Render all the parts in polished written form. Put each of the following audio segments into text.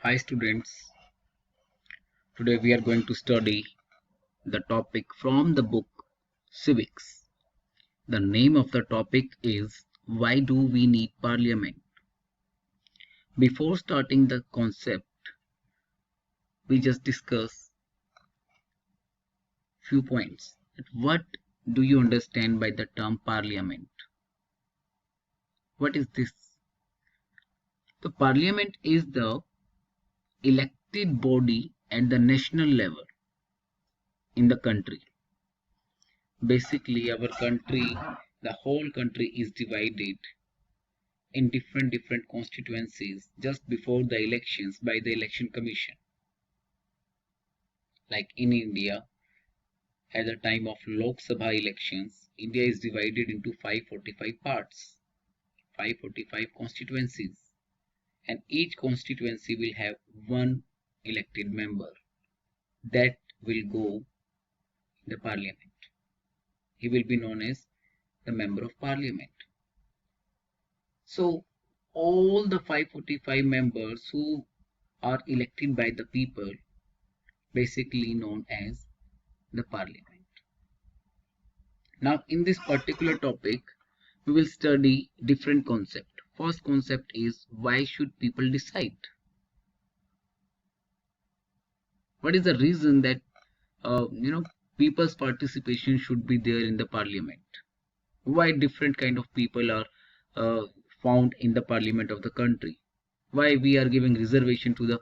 Hi students, today we are going to study the topic from the book Civics. The name of the topic is Why Do We Need Parliament? Before starting the concept, we just discuss few points. What do you understand by the term parliament? What is this? The parliament is the elected body at the national level in the country. Basically, our country, the whole country is divided in different constituencies just before the elections by the election commission. Like in India, at the time of Lok Sabha elections, India is divided into 545 parts, 545 constituencies, and each constituency will have one elected member that will go in the parliament. He will be known as the member of parliament. So all the 545 members who are elected by the people, basically known as the parliament. Now in this particular topic we will study different concept. First concept is, why should people decide? What is the reason that people's participation should be there in the parliament? Why different kind of people are found in the parliament of the country? Why we are giving reservation to the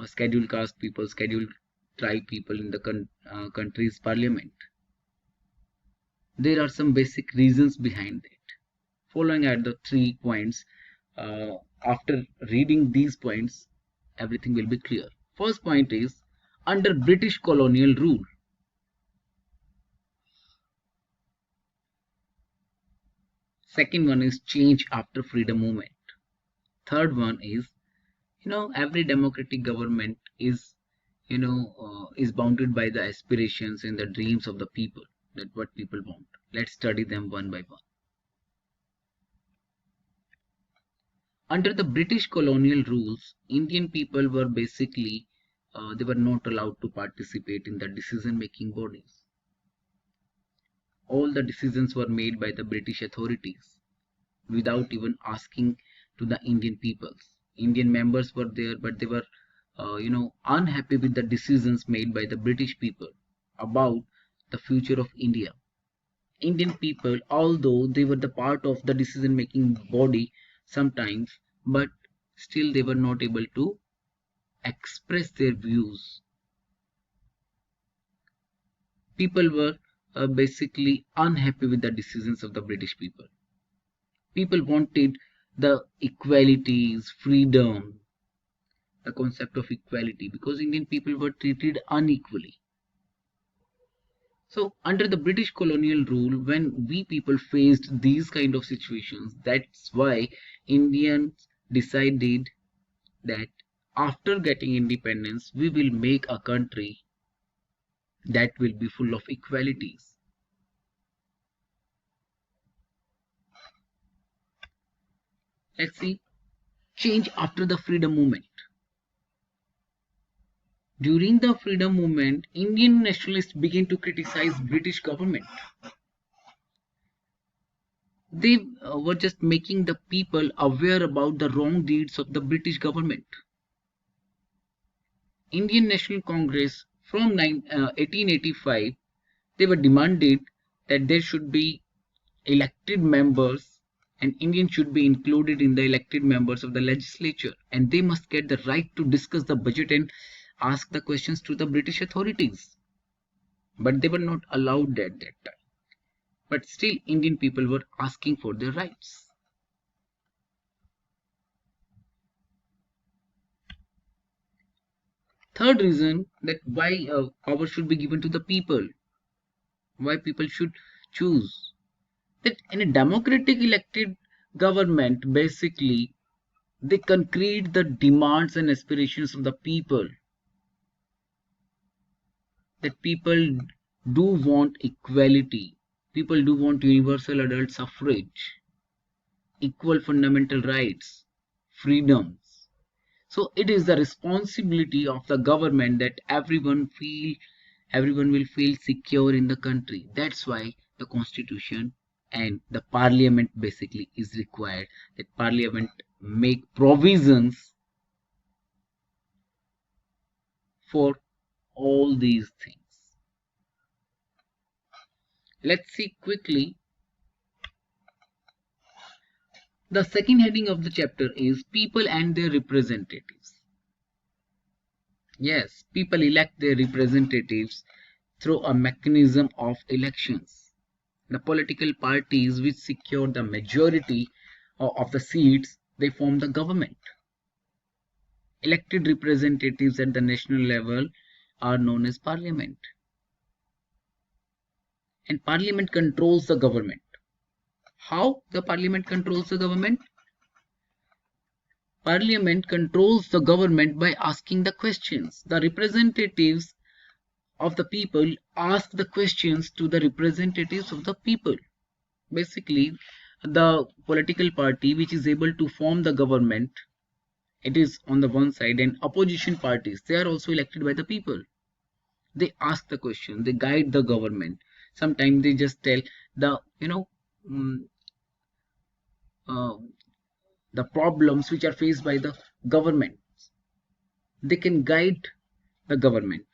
scheduled caste people, scheduled tribe people in the country's parliament? There are some basic reasons behind it. Following at the 3 points, after reading these points, everything will be clear. First point is, under British colonial rule. Second one is, change after freedom movement. Third one is, every democratic government is is bounded by the aspirations and the dreams of the people, that what people want. Let's study them one by one. Under the British colonial rules, Indian people were basically they were not allowed to participate in the decision-making bodies. All the decisions were made by the British authorities without even asking to the Indian peoples. Indian members were there, but they were unhappy with the decisions made by the British people about the future of India. Indian people, although they were the part of the decision-making body sometimes, but still they were not able to express their views. People were basically unhappy with the decisions of the British people. People wanted the equalities, freedom, the concept of equality, because Indian people were treated unequally. So under the British colonial rule, when we people faced these kind of situations, that's why Indians decided that after getting independence, we will make a country that will be full of equalities. Let's see, change after the freedom movement. During the freedom movement, Indian nationalists began to criticize British government. They were just making the people aware about the wrong deeds of the British government. Indian National Congress from 1885, they were demanded that there should be elected members, and Indians should be included in the elected members of the legislature, and they must get the right to discuss the budget and ask the questions to the British authorities. But they were not allowed at that time. But still Indian people were asking for their rights. Third reason, that why power should be given to the people, why people should choose, that in a democratic elected government, basically they concrete the demands and aspirations of the people, that people do want equality, people do want universal adult suffrage, equal fundamental rights, freedoms. So it is the responsibility of the government that everyone will feel secure in the country. That's why the constitution and the parliament basically is required, that parliament make provisions for all these things. Let's see quickly. The second heading of the chapter is people and their representatives. Yes, people elect their representatives through a mechanism of elections. The political parties which secure the majority of the seats, they form the government. Elected representatives at the national level are known as parliament. And parliament controls the government. How the parliament controls the government? Parliament controls the government by asking the questions. The representatives of the people ask the questions to the representatives of the people. Basically, the political party which is able to form the government, it is on the one side, and opposition parties, they are also elected by the people. They ask the question, they guide the government. Sometimes they just tell the mm, uh, the problems which are faced by the government. They can guide the government.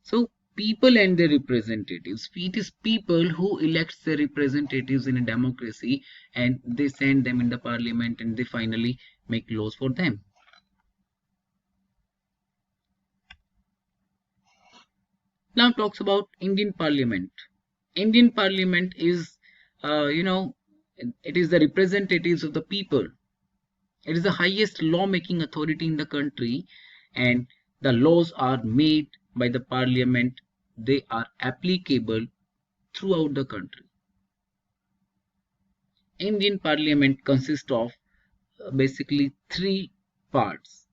So people and their representatives, it is people who elects their representatives in a democracy, and they send them in the parliament, and they finally make laws for them. Now talks about Indian Parliament. Indian Parliament is, it is the representatives of the people. It is the highest lawmaking authority in the country, and the laws are made by the Parliament. They are applicable throughout the country. Indian Parliament consists of basically three parts.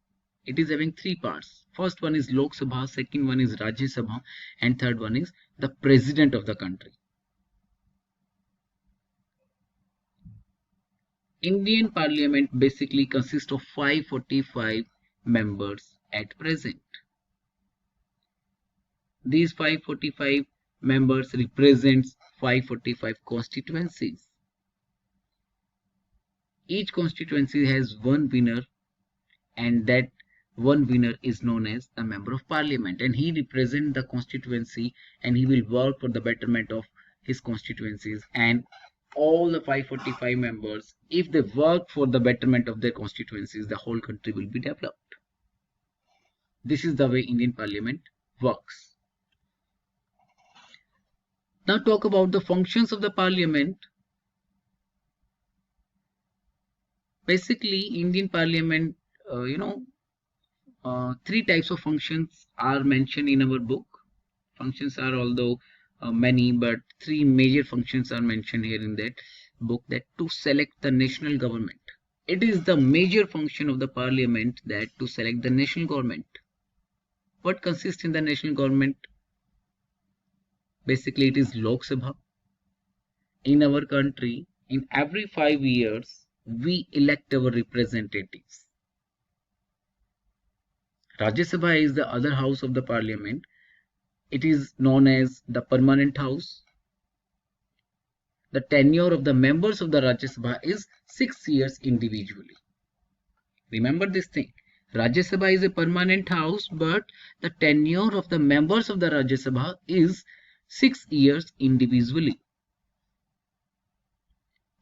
It is having three parts. First one is Lok Sabha, second one is Rajya Sabha, and third one is the President of the country. Indian Parliament basically consists of 545 members at present. These 545 members represents 545 constituencies. Each constituency has one winner, and that one winner is known as a member of parliament, and he represents the constituency, and he will work for the betterment of his constituencies. And all the 545 members, if they work for the betterment of their constituencies, the whole country will be developed. This is the way Indian Parliament works. Now talk about the functions of the Parliament. Basically, Indian Parliament, three types of functions are mentioned in our book. Functions are although many, but three major functions are mentioned here in that book, that to select the national government. It is the major function of the Parliament that to select the national government. What consists in the national government? Basically, it is Lok Sabha. In our country, in every 5 years, we elect our representatives. Rajya Sabha is the other house of the Parliament. It is known as the permanent house. The tenure of the members of the Rajya Sabha is 6 years individually. Remember this thing. Rajya Sabha is a permanent house, but the tenure of the members of the Rajya Sabha is 6 years individually.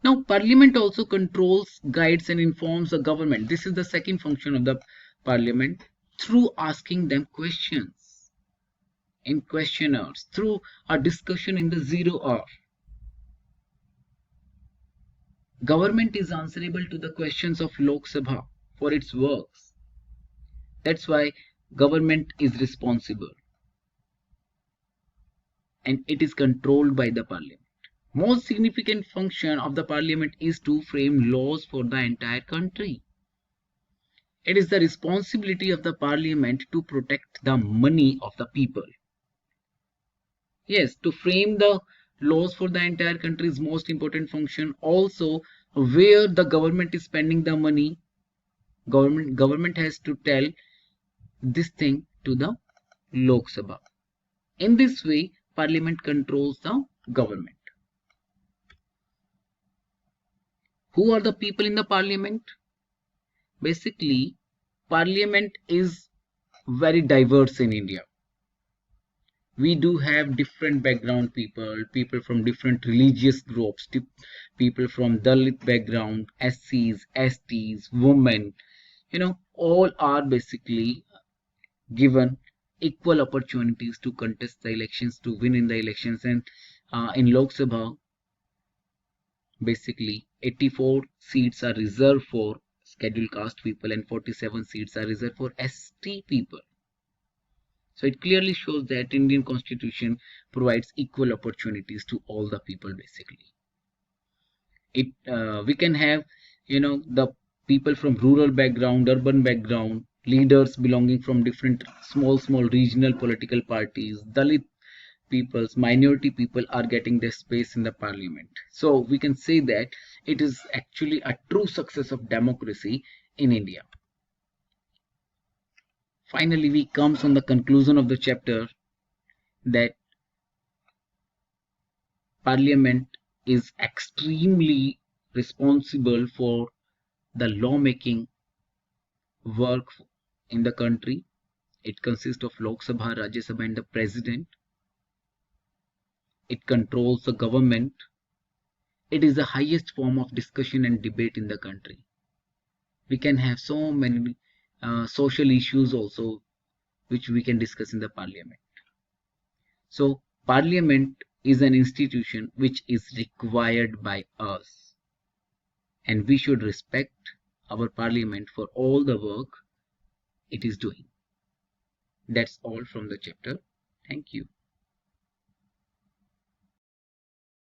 Now, Parliament also controls, guides, and informs the government. This is the second function of the Parliament, through asking them questions in questionnaires, through a discussion in the 0 hour. Government is answerable to the questions of Lok Sabha for its works. That's why government is responsible, and it is controlled by the Parliament. Most significant function of the Parliament is to frame laws for the entire country. It is the responsibility of the Parliament to protect the money of the people. Yes, to frame the laws for the entire country's most important function. Also, where the government is spending the money, Government has to tell this thing to the Lok Sabha. In this way, Parliament controls the government. Who are the people in the Parliament? Basically, Parliament is very diverse in India. We do have different background people from different religious groups, people from Dalit background, SCs, STs, women, all are basically given equal opportunities to contest the elections, to win in the elections. And in Lok Sabha, basically 84 seats are reserved for scheduled caste people and 47 seats are reserved for ST people. So it clearly shows that Indian constitution provides equal opportunities to all the people. Basically, we can have the people from rural background, urban background, leaders belonging from different small regional political parties, Dalit peoples, minority people are getting their space in the parliament. So we can say that it is actually a true success of democracy in India. Finally, we comes on the conclusion of the chapter that Parliament is extremely responsible for the lawmaking work in the country. It consists of Lok Sabha, Rajya Sabha and the President. It controls the government. It is the highest form of discussion and debate in the country. We can have so many social issues also which we can discuss in the Parliament. So Parliament is an institution which is required by us, and we should respect our Parliament for all the work it is doing. That's all from the chapter. Thank you.